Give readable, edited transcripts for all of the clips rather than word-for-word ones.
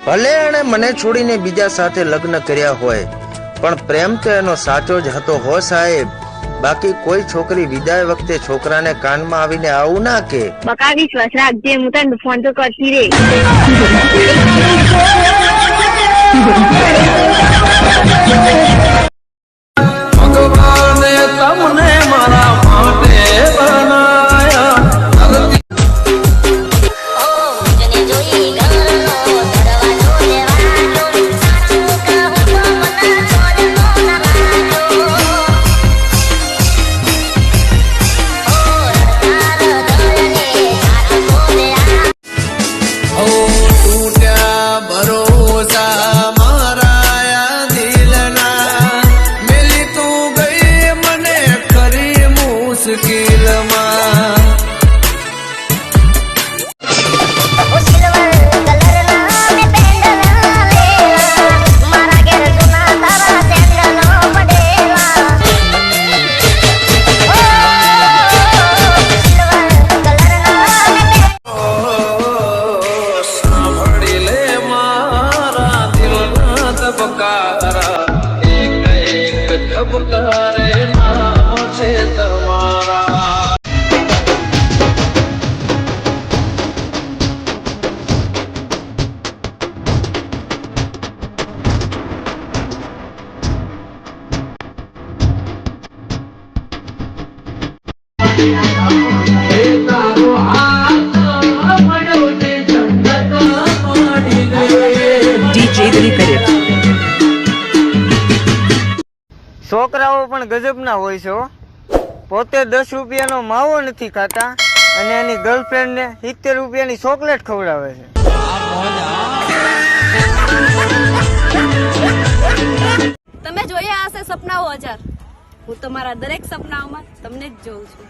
ભલે એણે મને છોડીને બીજા સાથે લગ્ન કર્યા હોય, પણ પ્રેમ તો એનો સાચો જ હતો હો સાહેબ. બાકી કોઈ છોકરી વિદાય વખતે છોકરાને કાનમાં આવીને આવું ના કે. બકા વિશ્વાસ રાખજે, હું તને ફોન તો કરતી રે. ભગવાને તમને મારા માટે બનાયા. છોકરાઓ પણ ગજબના હોય છે. પોતે 10 રૂપિયાનો માવો નથી ખાતા અને એની ગર્લફ્રેન્ડને 70 રૂપિયાની ચોકલેટ ખવડાવે છે. તમે જોયા હશે સપનાઓ 1000. હું તમારા દરેક સપનાઓમાં તમને જ જોઉં છું.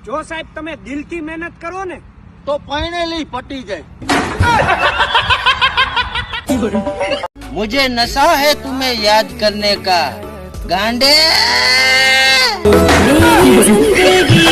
જો સાહેબ તમે દિલથી મહેનત કરો ને તો પૈણેલી પટી જાય. मुझे नशा है तुम्हें याद करने का गांडे. जिंदगी